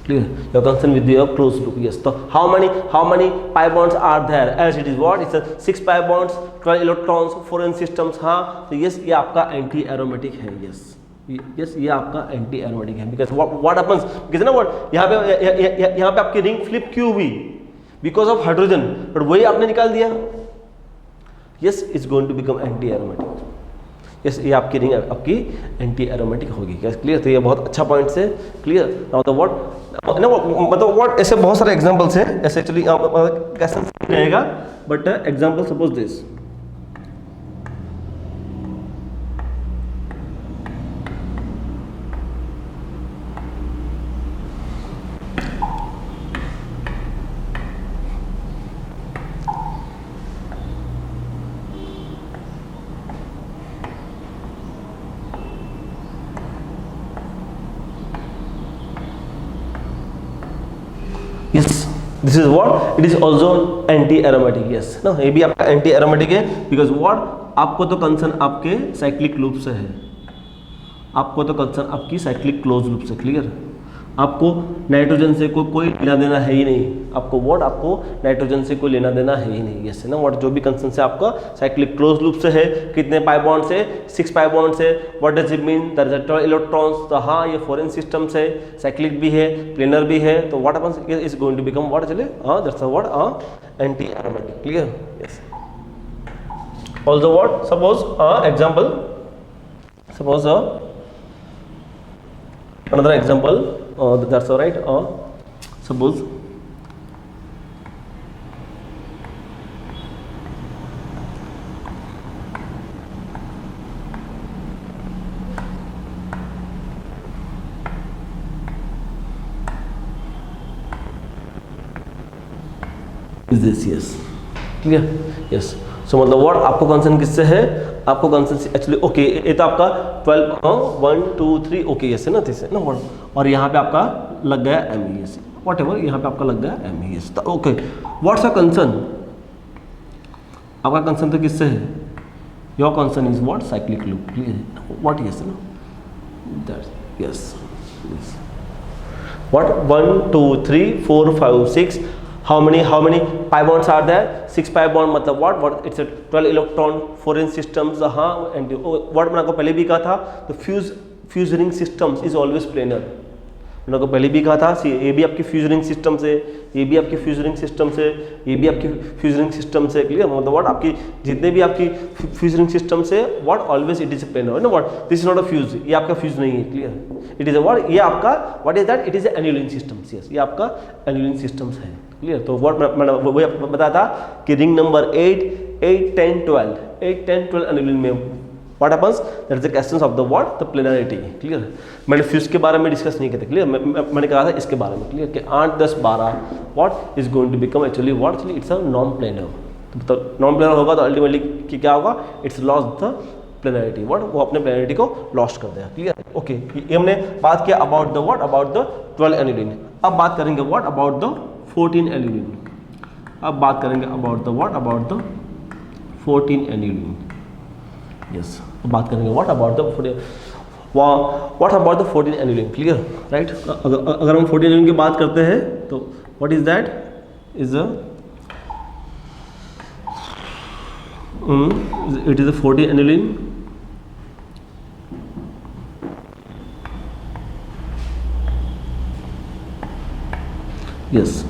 clear, your concern with your closed loop. Yes, so how many pi bonds are there? As it is what, it's a 6 pi bonds, 12 electrons, 4 n systems. हाँ, तो yes, ये आपका anti aromatic है. yes, ये आपका anti aromatic है. because what happens, because ना what यहाँ पे आपकी रिंग फ्लिप क्यों हुई? because of हाइड्रोजन, बट वही आपने निकाल दिया. yes, it's going to become anti aromatic. Yes, ये आपकी रिंग आपकी एंटी एरोमेटिक होगी. क्या क्लियर? तो ये बहुत अच्छा पॉइंट है. क्लियर? मतलब व्हाट ऐसे बहुत सारे एग्जांपल्स हैं. ऐसे एक्चुअली कैसे रहेगा, but example suppose this. Yes, this is what it is also anti aromatic. yes, ना ये भी आपका एंटी एरोमेटिक है. बिकॉज व्हाट, आपको तो कंसर्न आपके साइक्लिक लूप से है, आपको तो कंसर्न आपकी साइक्लिक क्लोज लूप से. क्लियर? आपको नाइट्रोजन से कोई लेना देना है ही नहीं. आपको व्हाट, आपको नाइट्रोजन से कोई लेना देना है ही नहीं. यस, है ना व्हाट, जो भी कंसर्न से आपका साइक्लिक क्लोज लूप से है. कितने पाई बॉन्ड से? 6 पाई बॉन्ड से. What does it mean? There is 12 electrons. तो हाँ, ये फॉरेन सिस्टम से साइक्लिक भी है, प्लेनर भी है. तो what happens, is going to become what, चले that's what anti aromatic. Clear? Yes. Also what, suppose example, suppose another example, that's all right. Suppose is this. yes, clear? yes. so मतलब what, आपको concern किससे है? आपको concern actually okay, ये तो आपका 12 1 2 3 okay. Yes है ना, दिस है ना व्हाट, और यहाँ पे आपका लग गया MES, वॉट एवर, यहाँ पे आपका लग गया MES. Okay, what's a concern? आपका कंसर्न तो किससे है? Your concern is what, cyclic loop. Clear? What? Yes है ना, that yes. What 1 2 3 4 5 6. how many pi bonds are there? 6 pi bond. मतलब what it's a 12 electron foreign systems. हाँ, and what मैंने आपको पहले भी कहा था, तो fusing systems is always planar. मैंने आपको पहले भी कहा था, ये भी आपकी फ्यूजनिंग सिस्टम से, ये भी आपकी फ्यूजनिंग सिस्टम से, ये भी आपकी फ्यूजनिंग सिस्टम से. क्लियर? मतलब व्हाट, आपकी जितने भी आपकी फ्यूजनिंग सिस्टम से what, always it is planar. ना what, this is not a fuse, ये आपका फ्यूज नहीं है. Clear? It is a what, ये आपका what is that, it is annulene systems. Yes, ये आपका एन्युलिन सिस्टम्स है. क्लियर? तो व्हाट मैंने वही बताया था कि रिंग नंबर 8 10 12 8 10 12 एन्युलिन में what happens, that is the essence of the what, the planarity. Clear? मैंने फ्यूज के बारे में डिस्कस नहीं किया था. क्लियर? मैंने कहा था इसके बारे में. क्लियर? कि 8 10 12 what is going to become actually what, actually it's a non planar. तो नॉन प्लेनर होगा तो अल्टीमेटली क्या होगा, it's loss the planarity. What, वो अपने प्लेनरिटी को लॉस्ट कर देगा. क्लियर? ओके, ये हमने बात किया about the what, about the 12 annulene. अब बात करेंगे व्हाट, अबाउट द 14 एन्युलिन. अब बात करेंगे about the what, about the 14 annulene. Yes, बात करेंगे what about the what about the 14 annulene. Clear? Right? अगर हम 14 एन्युलिन की बात करते हैं तो what is that, is a it is a 14 annulene. Yes,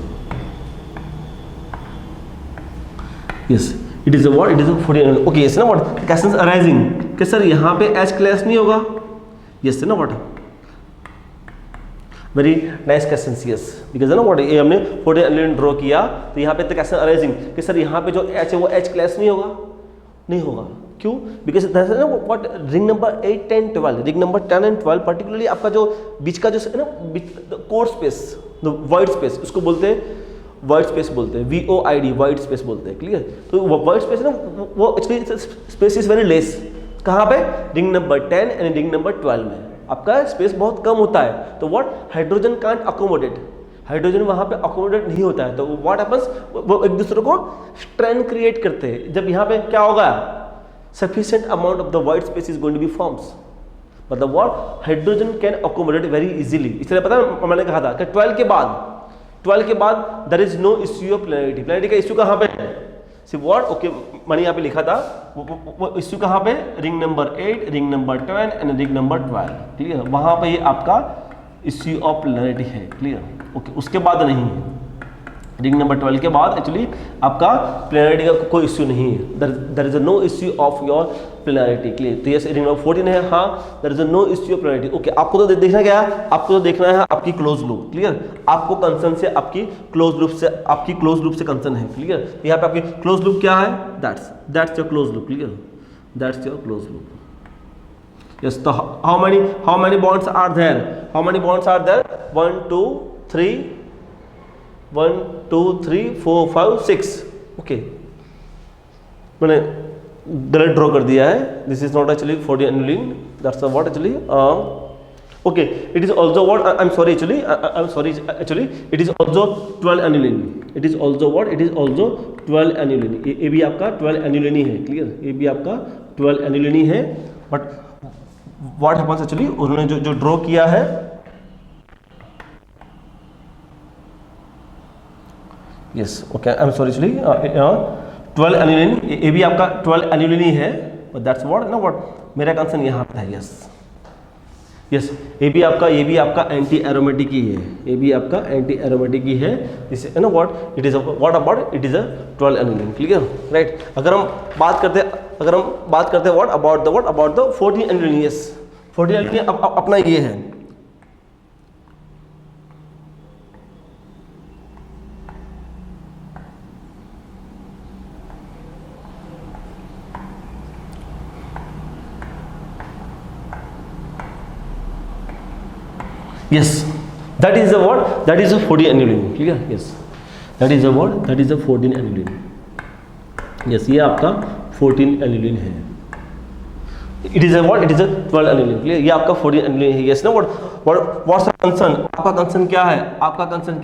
yes, it is a what, it is a 14. Okay, yes ना व्हाट, क्वेश्चंस अराइजिंग कि sir यहाँ पे एच क्लास नहीं होगा. यस है ना what, very nice question. Yes, because है ना व्हाट, ये हमने 14 एन्युलिन ड्रॉ किया तो यहाँ पे तो क्वेश्चन अराइजिंग कि सर यहाँ पे जो एच है वो एच क्लास नहीं होगा. नहीं होगा. क्यों? Because what, ring number 8 10 12, ring number 10 and 12 particularly आपका जो बीच का जो है ना कोर स्पेस, वाइड स्पेस, उसको बोलते हैं वाइड स्पेस बोलते हैं, VOID, वाइड स्पेस बोलते हैं. क्लियर? तो वाइड स्पेस है ना, वो actually space is very less. कहाँ पे? Ring number 10 and ring number 12 में आपका स्पेस बहुत कम होता है. तो what, hydrogen can't accommodate, hydrogen वहाँ पे अकोमोडेट नहीं होता है. तो व्हाट हैपेंस, वो एक दूसरे को स्ट्रेन क्रिएट करते हैं. जब यहाँ पे क्या होगा, sufficient amount of the wide space is going to be forms. मतलब what hydrogen can accommodate very easily. इसलिए पता है मैंने कहा था कि 12 के बाद there is no issue of planarity. Planarity का इश्यू कहाँ पे है? सी व्हाट ओके मैंने यहाँ पे लिखा था वो इश्यू कहाँ पे? Ring number 8, ring number 10 and ring number 12। Clear? वहाँ पे ये आपका इश्यू ऑफ प्लेनरिटी है। क्लियर? ओके उसके बाद नहीं है। रिंग नंबर 12 के बाद एक्चुअली आपका प्लेनरिटी का कोई इश्यू नहीं है। There is no issue of your planarity. Clear? तो यस रिंग नंबर 14 है, हाँ there is no issue of planarity. Okay आपको तो देखना क्या है? आपको तो देखना है आपकी क्लोज लूप। क्लियर? आपको कंसर्न से आपकी क्लोज लूप से कंसर्न है। क्लियर? यहाँ पे आपकी क्लोज लूप क्या है? That's your close loop. Clear? That's your close loop. Yes तो how many bonds are there? 1 2 3 4 5 6। Okay मैंने गलत ड्रॉ कर दिया है। This is not actually 14 annulene, that's what actually okay it is also what I am sorry actually it is also 12 annulene. It is also what? It is also 12 annulene. ये भी आपका 12 annulene ही है। Clear? ये भी आपका 12 annulene ही है। But what happens actually उन्होंने जो ड्रॉ किया है yes okay I am sorry actually 12 annulene. ये भी आपका 12 एनुलिन ही है। बट दैट्स व्हाट ना व्हाट मेरा कंसर्न यहाँ पे है। यस ये भी आपका एंटी एरोमेटिक ही है। ये भी आपका एंटी एरोमेटिक ही है। दिस ना what it is what about it is a 12 annulene. Clear? Right? अगर हम बात करते हैं what about the 14 annulene. Yes 14 annulene अपना ये है। Yes, that is the what? That is a 14 annulin. Clear? Yes, that is a what? That is a 14 annulin. Yes, ये आपका 14 annulin है. It is a what? It is a 12 annulin. Clear? ये आपका 14 annulin है. Yes, no what? What's the concern? आपका concern क्या है? आपका concern?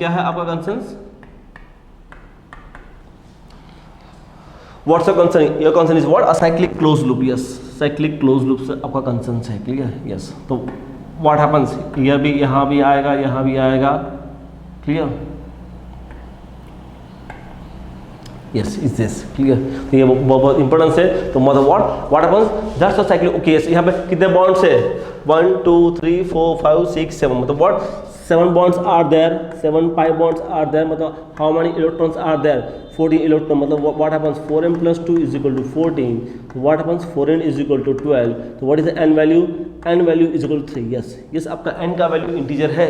What's the concern? Your concern is what? A cyclic closed loop. Yes, cyclic closed loop से आपका concern है. Clear? Yes. तो what happens? यह भी यहाँ भी आएगा। Clear? Yes is this. Clear? तो ये बहुत इंपॉर्टेंस है। तो मतलब what happens? That's the cyclic. Okay यहाँ पे कितने बॉन्ड्स है? 1 2 3 4 5 6 7। मतलब what 7 bonds are there, 7 pi bonds are there. मतलब how many electrons are there? 14 electron. मतलब what happens? 4n plus 2 is equal to 14. What happens? 4n is equal to 12. So what is the n value? n value is equal to 3. yes आपका n का value integer है।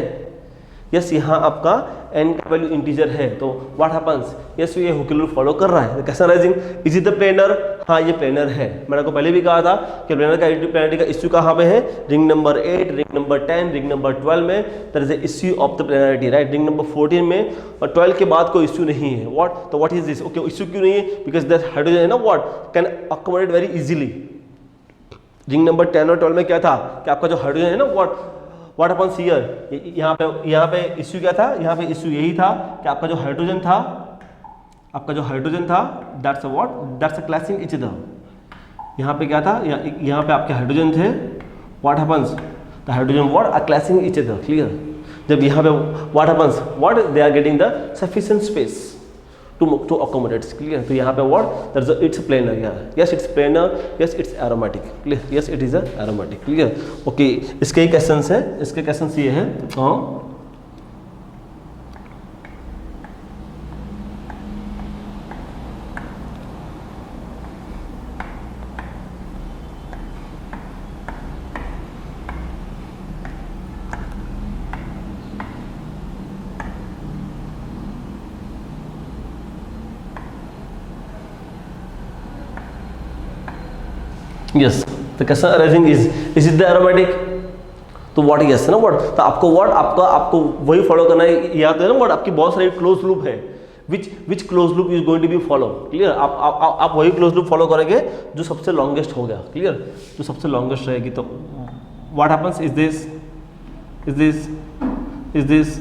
Yes यहाँ आपका n का value integer है। तो what happens? Yes ये हुकेल follow कर रहा है। कैसा rising? Is it the planar? हाँ ये प्लेनर है। मैंने आपको पहले भी कहा था कि प्लेनरिटी का इश्यू कहाँ पे है? Ring number 8, ring number 10, ring number 12 में there is the issue of the planarity. Right? Ring number 14 में और 12 के बाद कोई इश्यू नहीं है। व्हाट? तो what is this? Okay issue क्यों नहीं है? बिकॉज दैट हाइड्रोजन है ना what can accommodate very easily. Ring number 10 और 12 में क्या था कि आपका जो हाइड्रोजन है ना व्हाट हैपेंस हियर? यहाँ पे इश्यू क्या था? यहाँ पे इश्यू यही था कि आपका जो हाइड्रोजन था that's what? That's a clashing each other. यहाँ पे क्या था? यहाँ पे आपके हाइड्रोजन थे। What happens? The hydrogen what are clashing each other. Clear? जब यहाँ पे what happens? What they are getting the sufficient space to accommodate. Clear? तो यहाँ पे what? It's a planar. Yes, it's planar. Yes, it's aromatic. Clear? Yes, it is a aromatic. Clear? Okay. इसके एक essence है। इसके essence ये है yes तो कैसा arranging is it the aromatic? तो व्हाट यस ना व्हाट तो आपको वही फॉलो करना है। याद है ना व्हाट आपकी बहुत सारी क्लोज लूप है। Which close loop is going to be follow. Clear? आप वही क्लोज लूप फॉलो करेंगे जो सबसे लॉन्गेस्ट हो गया। क्लियर? जो सबसे लॉन्गेस्ट रहेगी। तो what happens? Is this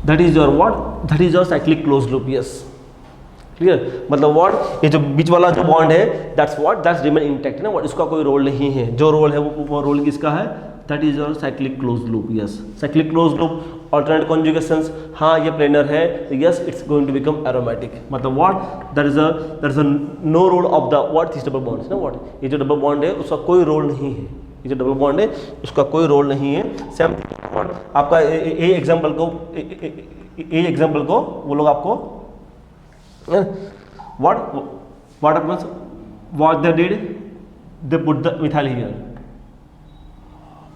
that is your what? That is your cyclic close loop. Yes clear, मतलब व्हाट ये जो बीच वाला जो बॉन्ड है दैट्स रिमेन इंटैक्ट ना, व्हाट इसका कोई रोल नहीं है, जो रोल है वो रोल किसका है, that is your cyclic close loop. Yes, cyclic close loop, alternate conjugations, हाँ ये प्लेनर है, yes it's going to become aromatic, मतलब what that is a no role of the what this double bond ना, what ये जो double bond है उसका कोई रोल नहीं है, ये जो डबल बॉन्ड है उसका कोई रोल नहीं है। सेम आपका ए एग्जांपल को वो लोग आपको what happens, what they did, they put the methyl here,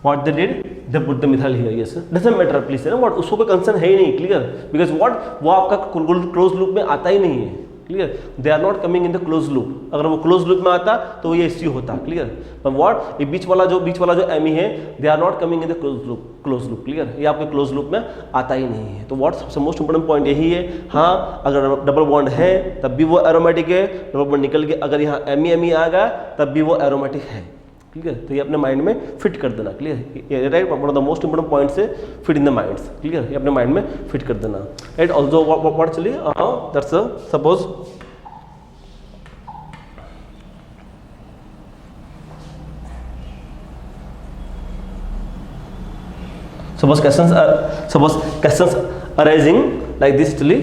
what they did, they put the methyl here, yes doesn't matter please है ना, what उसको कोई कंसर्न है ही नहीं, क्लियर, बिकॉज what वो आपका क्लोज लूप में आता ही नहीं है, clear, they are not coming in the close loop, अगर वो क्लोज लूप में आता तो ये इश्यू होता, क्लियर, पर व्हाट ये बीच वाला जो एमी है they are not coming in the close loop, clear, ये आपके क्लोज लूप में आता ही नहीं है। तो व्हाट सबसे मोस्ट इंपोर्टेंट पॉइंट यही है, हाँ अगर डबल बॉन्ड है तब भी वो एरोमेटिक है, डबल बॉन्ड निकल के अगर यहाँ एमी आ गया तब भी वो एरोमेटिक है, ठीक है, तो ये अपने माइंड में फिट कर देना, clear, right, one of the most important points है fit in the minds, clear, ये अपने माइंड में फिट कर देना, राइट। ऑल्सो व्हाट चलिए that's suppose questions arising like this actually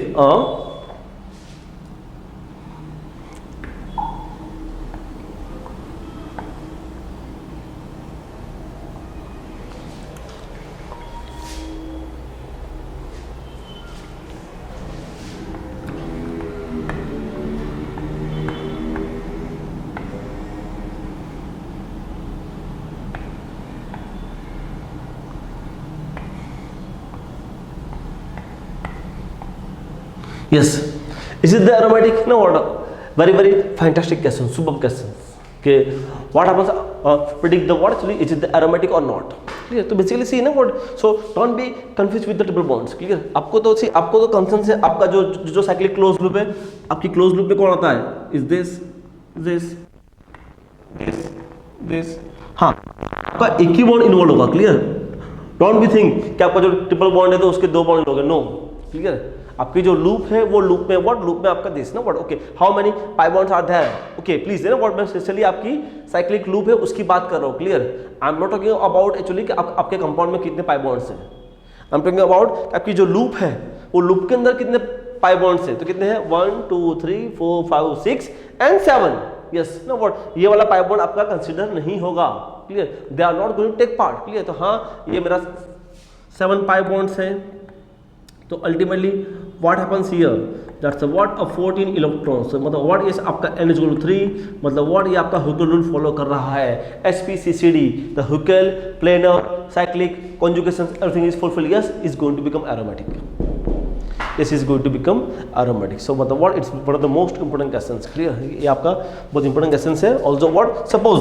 yes, is it the aromatic, no, what very fantastic question, superb question, okay, what happens, predict the what actually, is it the aromatic or not, clear, तो basically see ना what, so don't be confused with the triple bonds, clear, आपको तो concern से आपका जो cyclic close loop है, आपकी close loop में कौन आता है, is this, हाँ आपका एक ही बॉन्ड इन्वॉल्व होगा, क्लियर, डोंट बी थिंक कि आपका जो ट्रिपल बॉन्ड है तो उसके दो बॉन्ड होंगे, नो, क्लियर, आपकी जो लूप है वो लूप में व्हाट लूप में आपका दिस ना what, okay, how many pi bonds are there, okay please ना व्हाट, मैं स्पेशली आपकी साइक्लिक लूप है उसकी बात कर रहा हूँ, clear, I am not talking about actually कि आपके कंपाउंड में कितने पाई बॉन्ड्स हैं, आई एम टॉकिंग अबाउट आपकी जो लूप है वो लूप के अंदर कितने पाई बॉन्ड्स हैं, तो कितने हैं 1 2 3 4 5 6 एंड 7, यस ना व्हाट, ये वाला पाई बॉन्ड आपका कंसिडर नहीं होगा, clear, they are not going to take part, clear, तो हाँ ये मेरा 7 पाई बॉन्ड्स है, तो ultimately what happens here, that's what 14 electrons, मतलब व्हाट इज आपका n इज इक्वल टू 3, मतलब व्हाट ये आपका हुकेल रूल फॉलो कर रहा है, SPCCD, the Huckel planar cyclic conjugation everything is fulfil, yes is going to become aromatic, this is going to become aromatic, so मतलब what it's one of the most important questions, clear, ये आपका बहुत important questions है। Also what suppose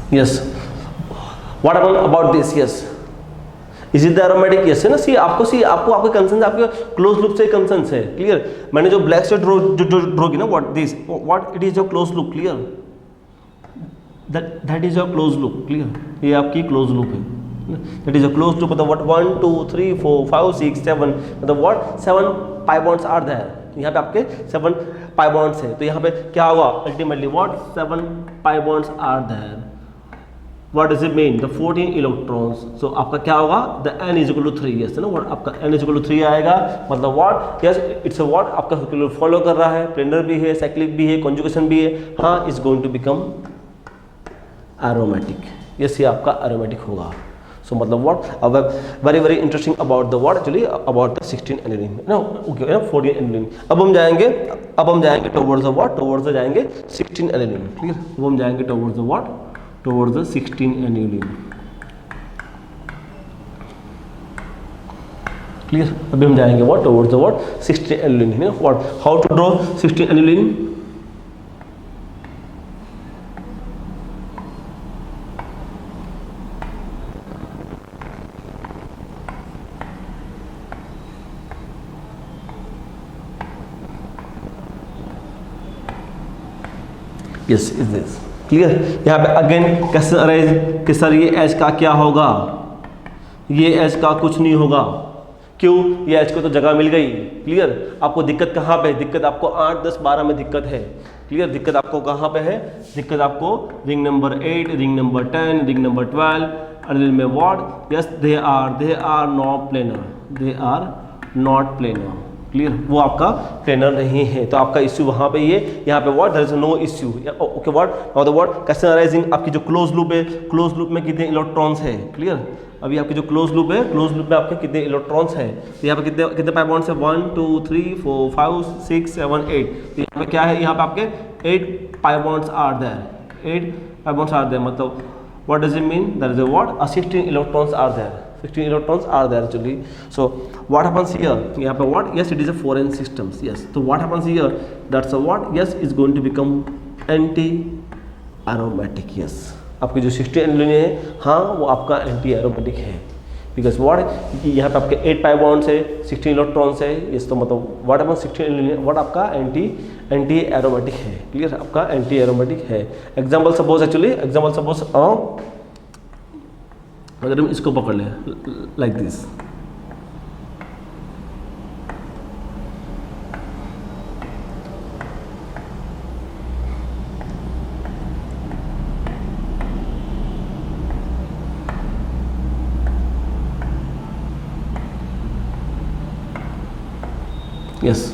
yes, what about this, yes, is it the aromatic, yes है ना, आपको आपके concern आपके क्लोज लूप से कंसर्न है, क्लियर, मैंने जो ब्लैक से ड्रॉ की ना what it is your close loop, clear, that is your close loop, clear, ये आपकी क्लोज लूप है, that is your close loop, मतलब व्हाट 1 2 3 4 5 6 7, मतलब what 7 pi bonds are there, यहाँ पे आपके 7 पाई बॉन्ड्स है, तो यहाँ पे क्या होगा ultimately what 7 pi bonds are there, what does it mean, the 14 electrons, so आपका क्या होगा the n is equal to 3, yes ना, what आपका n is equal to 3 आएगा, मतलब what, yes it's a what आपका हुकेल फॉलो कर रहा है, प्लेनर भी है, साइक्लिक भी है, कॉन्जुगेशन भी है, हाँ is going to become aromatic, yes ये आपका aromatic होगा, so मतलब what अब very interesting about the what actually about the 16 aniline no okay 14 aniline, अब हम जाएंगे towards the what, towards the जाएंगे 16 aniline, क्लियर, अब हम जाएंगे towards the what, towards the 16 aniline, clear. अभी हम जाएंगे what towards the what 16 aniline. What how to draw 16 aniline. Yes is this clear. यहाँ पे अगेन क्वेश्चन अराइज कि सर ये एच का क्या होगा, ये एच का कुछ नहीं होगा। क्यों? ये एच को तो जगह मिल गई। क्लियर। आपको दिक्कत कहाँ पे? दिक्कत आपको 8, 10, 12 में दिक्कत है। क्लियर। दिक्कत आपको कहाँ पे है? दिक्कत आपको ring number 8, ring number 10, ring number 12 annulene में what. Yes they are not planar, they are not planar. Clear. वो आपका प्लेनर नहीं है, तो आपका इश्यू वहाँ पे ये, यहाँ पे what there is no issue. Okay what now the what question arising. आपकी जो क्लोज लूप है, क्लोज लूप में कितने इलेक्ट्रॉन्स है? क्लियर। अभी आपकी जो क्लोज लूप है, क्लोज लूप में आपके कितने इलेक्ट्रॉन्स है? तो यहाँ पे कितने कितने पाई बॉन्ड्स है? 1 2 3 4 5 6 7 8। तो यहाँ पे क्या है? यहाँ पे आपके 8 pi bonds are there, 8 pi bonds are there. मतलब what does it mean? That is what 16 electrons are there, 16 electrons are there actually. So what happens here? यहाँ पे what? Yes, it is a foreign systems. Yes. So what happens here? That's a what? Yes, is going to become anti aromatic. Yes. आपकी जो 16 annulene है, हाँ वो आपका anti aromatic है। Because what यहाँ पे आपके 8 पाई बॉन्ड्स है, 16 इलेक्ट्रॉन्स है। इस तो मतलब व्हाट अपन 16 एनुलिन व्हाट आपका एंटी एरोमेटिक है। क्लियर। आपका एंटी एरोमेटिक है। Example suppose actually, example suppose अगर हम इसको पकड़ लें like this, yes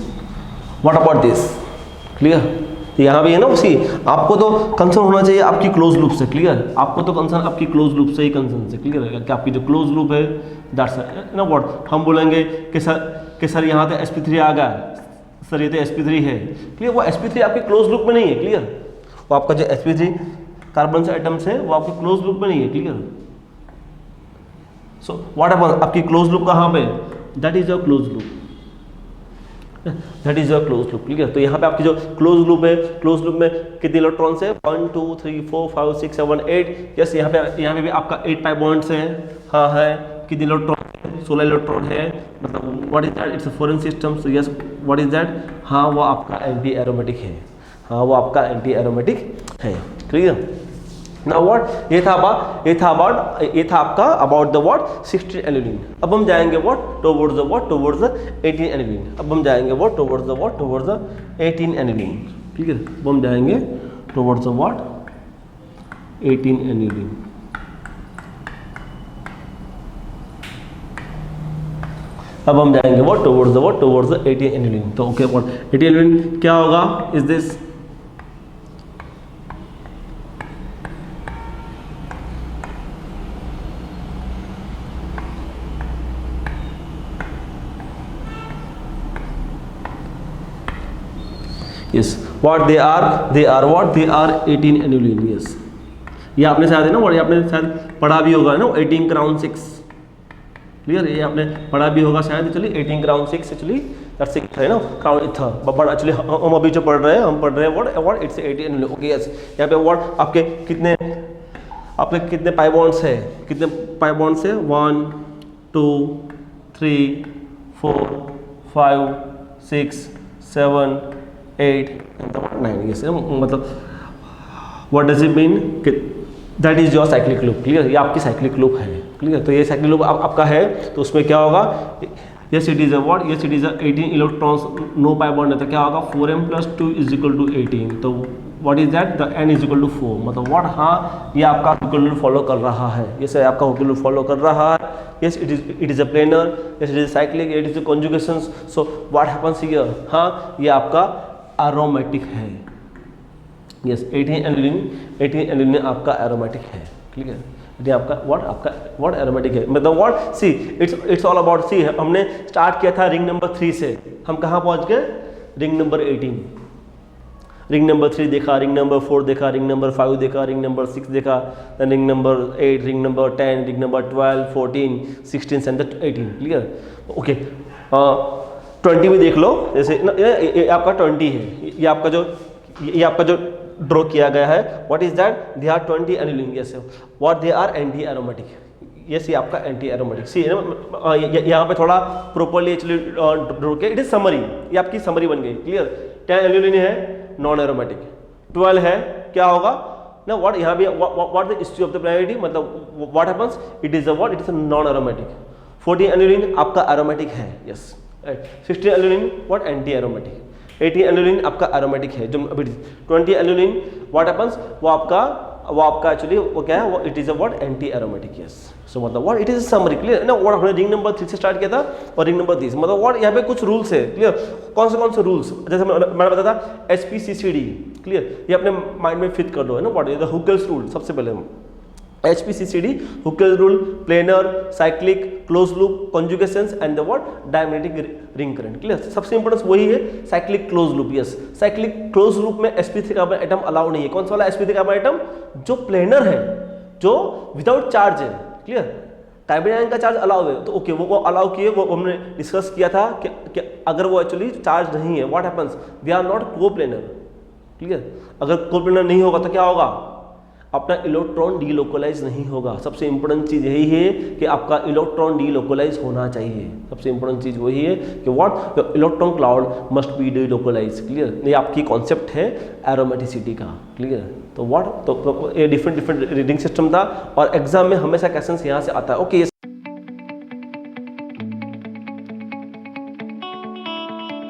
what about this. Clear. तो यहाँ भी है ना उसी, आपको तो कंसर्न होना चाहिए आपकी क्लोज लूप से। क्लियर। आपको तो कंसर्न आपकी क्लोज लूप से ही कंसर्न से। क्लियर है कि आपकी जो क्लोज लूप है दैट्स ना व्हाट हम बोलेंगे कि सर यहाँ पे sp3 आ गया, सर ये तो sp3 है। क्लियर। वो sp3 आपकी क्लोज लूप में नहीं है। क्लियर। वो आपका जो sp3 कार्बन से एटम्स है वो आपकी क्लोज लूप में नहीं है। क्लियर। सो व्हाट अबाउट आपकी क्लोज लूप कहाँ पे? That is your close loop, that is your close loop. Clear. तो यहाँ पे आपकी जो क्लोज लूप है, क्लोज लूप में कितने इलेक्ट्रॉन्स है? 1 2 3 4 5 6 7 8। यस यहाँ पे भी आपका 8 पाई बॉन्ड्स है। हाँ है। कितने इलेक्ट्रॉन? 16 इलेक्ट्रॉन है। मतलब what is that? It's a foreign system. So yes what is that? हाँ वो आपका एंटी एरोमेटिक है। हाँ वो आपका एंटी एरोमेटिक है। क्लियर। Now what? ये था आपका अबाउट द व्हाट 16 एनुलिन। अब हम जाएंगे व्हाट टुवर्ड्स द 18 एनुलिन। अब हम जाएंगे व्हाट टुवर्ड्स द 18 एनुलिन। ठीक है। अब हम जाएंगे टुवर्ड्स द व्हाट 18 एनुलिन। अब हम जाएंगे व्हाट टुवर्ड्स द 18 एनुलिन। तो ओके व्हाट 18 एनुलिन क्या होगा? Is this yes what they are what they are 18 annulene. yes ये आपने शायद है ना, और ये आपने शायद पढ़ा भी होगा ना 18 क्राउन 6। क्लियर। ये आपने पढ़ा भी होगा शायद। चलिए 18 क्राउन 6 एक्चुअली दैट्स इट है ना, क्राउन इथर। बट एक्चुअली हम अभी जो पढ़ रहे हैं, हम पढ़ रहे हैं what it's 18 annulene. Okay yes. यहाँ पे व्हाट आपके कितने पाई बॉन्ड्स है? कितने पाई बॉन्ड्स है? 1 2 3 4 5 6 7 8 9। ये मतलब what does it mean? That is your cyclic loop. Clear. ये आपकी साइक्लिक लूप है। क्लियर। तो ये साइक्लिक लूप आपका है, तो उसमें क्या होगा? Yes it is a what? Yes it is a 18 electrons, no pi bond है, तो क्या होगा? 4m + 2 = 18। तो what is that? The n = 4। मतलब व्हाट? हाँ ये आपका हुकेल रूल फॉलो कर रहा है। यस आपका हुकेल रूल फॉलो कर रहा है। Yes it is a planar. Yes it is cyclic. It is conjugations. So what happens here? हाँ ये आपका एरोमेटिक है। यस 18 एनुलिन आपका एरोमेटिक है। क्लियर। ये आपका व्हाट एरोमेटिक है। मतलब what see it's all about see. हमने स्टार्ट किया था रिंग नंबर 3 से, हम कहाँ पहुँच गए? Ring number 18। रिंग नंबर 3 देखा, रिंग नंबर 4 देखा, रिंग नंबर 5 देखा, रिंग नंबर 6 देखा, then ring number 8, ring number 10, ring number 12, 14, 16 and 18। Clear? Okay, 20 भी देख लो, जैसे ये आपका 20 है, ये आपका जो ड्रॉ किया गया है, what is that? They are 20 annulene, yes, what they are? Anti aromatic, yes, ये आपका एंटी एरोमेटिक। सी यहाँ पे थोड़ा प्रॉपर्ली एक्चुअली ड्रॉ किया, इट इज समरी, ये आपकी समरी बन गई। क्लियर? 10 एनिलीन है, नॉन एरोमेटिक, 12 है, क्या होगा ना, व्हाट यहाँ भी what the history of the polarity, मतलब what happens, it is a what, it is a non aromatic. 14 aniline आपका एरोमेटिक है, yes, 16 aniline what? Anti aromatic. 18 aniline आपका एरोमेटिक है, जो अभी 20 एनिलीन व्हाट हैपेंस, वो आपका एक्चुअली वो क्या है, वो it is a what? Anti aromatic, yes. So मतलब what, it is summary. Clear ना? व्हाट हमने रिंग नंबर 3 से स्टार्ट किया था और रिंग नंबर 30, मतलब व्हाट यहाँ पे कुछ रूल्स है। क्लियर? कौन से रूल्स? जैसे मैंने बताया था HPCCD। क्लियर? ये अपने माइंड में फिट कर दो, है ना, what is the Huckel's rule. सबसे पहले हम HPCCD, Huckel's rule, planar, cyclic, close loop, conjugations and the what? Diamagnetic ring current. Clear? सबसे इंपॉर्टेंट वही है, cyclic close loop. Yes, cyclic close loop में sp3 कार्बन एटम अलाउ नहीं है। कौन सा वाला sp3 कार्बन एटम? जो प्लेनर है, जो विदाउट चार्ज है। क्लियर? कार्बन आयन का चार्ज अलाउ है, तो ओके, वो अलाउ किए, वो हमने डिस्कस किया था कि अगर वो एक्चुअली चार्ज नहीं है, what happens? They are not coplanar. Clear? अगर कोप्लेनर नहीं होगा तो क्या होगा? अपना इलेक्ट्रॉन डीलोकलाइज नहीं होगा। सबसे इंपॉर्टेंट चीज यही है कि आपका इलेक्ट्रॉन डीलोकलाइज होना चाहिए। सबसे इंपॉर्टेंट चीज वही है कि what? Electron cloud must be delocalize. Clear? ये आपकी कॉन्सेप्ट है एरोमेटिसिटी का। क्लियर? तो व्हाट, तो ये डिफरेंट रीडिंग सिस्टम था और एग्जाम में हमेशा क्वेश्चंस यहाँ से आता है। ओके,